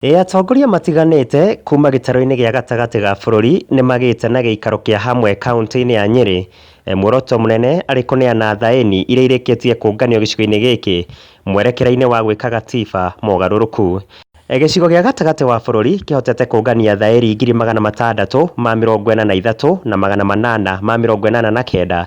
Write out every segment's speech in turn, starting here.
Atongoria matiganite kuma gitaro-ini gia gatagati ga bururi ni magite na giikaro kia hamwe kaunti-ini ya Nyeri. Muoroto munene ari kuneana thaini iria irikitie kunganio gicigo-ini giki mwerekera-ini wa gwika gatiba mogaruruku. Gicigo gia gatagati wa bururi kihotete kungania thairi 643,043 na 889.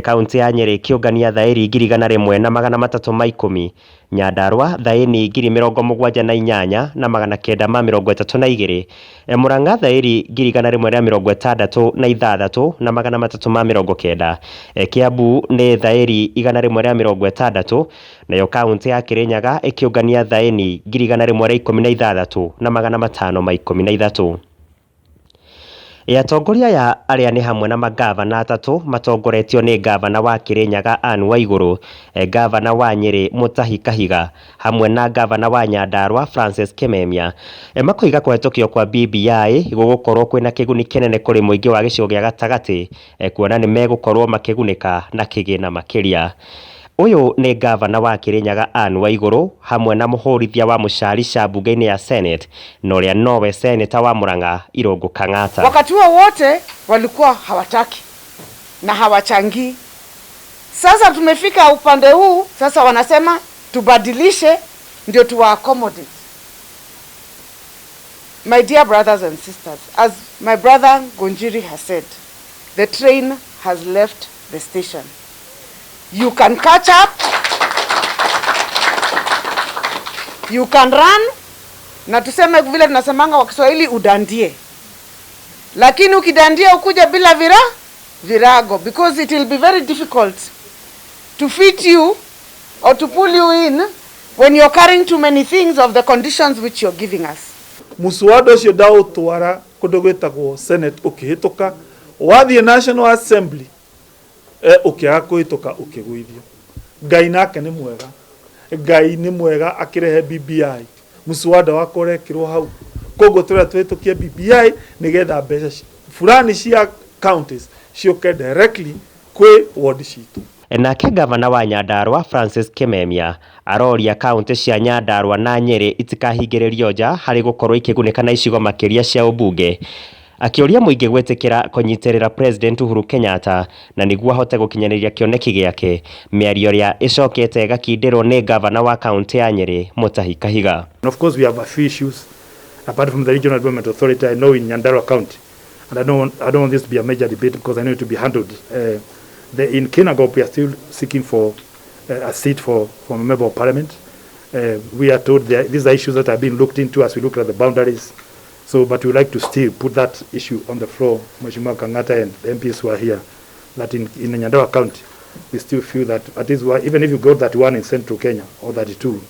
Kaunti ya Nyeri kiungania thairi 101,310. Nyandarua thaini 78,932 na Murang'a thairi 166 na 390. Kiambu ni thairi 160, nayo kaunti ya Kirinyaga ikiungania thaini 116 na 513. Atongoria ya aria ni hamwe na magavana atatu matongoretio ni gavana wa Kirinyaga Anne Waiguru, gavana wa Nyeri Mutahi Kahiga hamwe na gavana wa Nyandarua Francis Kimemia. Makoiga kuhetũkio kwa BBI gugukorwo kwina kiguni kinene kuri muingi wa gicigo gia gatagati, kuona ni megukorwo makigunika na kigina makiria. Uyu ni gavana wa Kirinyaga Anne Waiguru hamwe na muhurithia wa mucarica bunge-ini ya Senate na uria nowe seneta wa Murang'a Irungu Kang'ata. Wakati huo wote walikuwa hawataki na hawachangii. Sasa tumefika upande huu, sasa wanasema tubadilishe ndio tuwa accommodate. My dear brothers and sisters, as my brother Gonjiri has said, the train has left the station. You can catch up, you can run, na tuseme vile tunasemanga kwa Kiswahili udandie. Lakini ukidandia ukuja bila virago, because it will be very difficult to fit you or to pull you in when you're carrying too many things of the conditions which you're giving us. Muswada ucio ndautwara kundu gwitagwo Senate ukihituka, wathie National Assembly ukiaga kuhituka ukigwithio. Ngai nake ni mwega, Ngai ni mwega akirehe BBI muswada wakorekirwo hau. Koguo tura twitukie BBI nigetha mbeca fulani cia counties cioke directly kwi ward citu. Nake gavana wa Nyandarua Francis Kimemia aroria kaunti cia Nyandarua na Nyeri itikahingiririo nja hari gukorwo ikigunika na icigo makiria cia ubunge, akioria muingi gwetikira kunyitirira President Uhuru Kenyatta na niguo ahote gukinyaniria kioneki giake. Miario ria icokete gakindirwo ni gavana wa kaunti ya Nyeri Mutahi Kahiga. And of course we have a few issues apart from the regional development authority. I know in Nyandarua County, and I don't want this to be a major debate because I know it to be handled. In Kinangop we are still seeking for a seat for a member of parliament. We are told that these are issues that are being looked into as we look at the boundaries. So, but we would like to still put that issue on the floor, Mheshimiwa Kang'ata and the MPs who are here, that in Nyandarua County, we still feel that at least even if you got that one in Central Kenya or 32,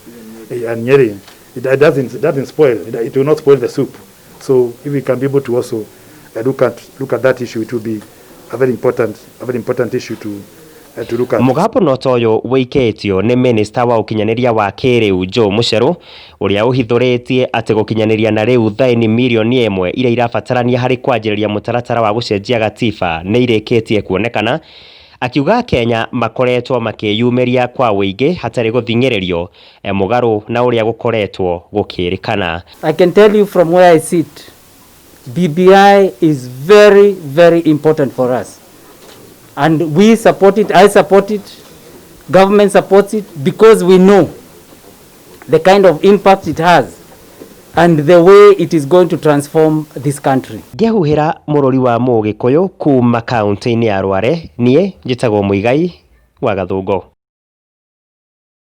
and Nyeri, it doesn't spoil. It will not spoil the soup. So, if we can be able to also look at that issue, it will be a very important issue to look at. Mugambo no toyo wiketio ni minister wa ukinyaniria wa kiriu Joe Mucheru uria uhithuritie ati gukinyaniria na riu thaini milioni 1 iria irabatarania hari kwanjiriria mutaratara wa gucenjia gatiba ni irikitie kuonekana, akiuga Kenya makoretwo makiyumiria kwa wingi hatari guthinyiririo mugaru na uria gukoretwo gukirikana. I can tell you from where I sit, BBI is very, very important for us. And we support it, I support it, government supports it, because we know the kind of impact it has and the way it is going to transform this country. Ngehuhira murori wa Mugikuyu kuma kaunti-ini ya Rware, nie njitagwo Muigai wa Gathungo.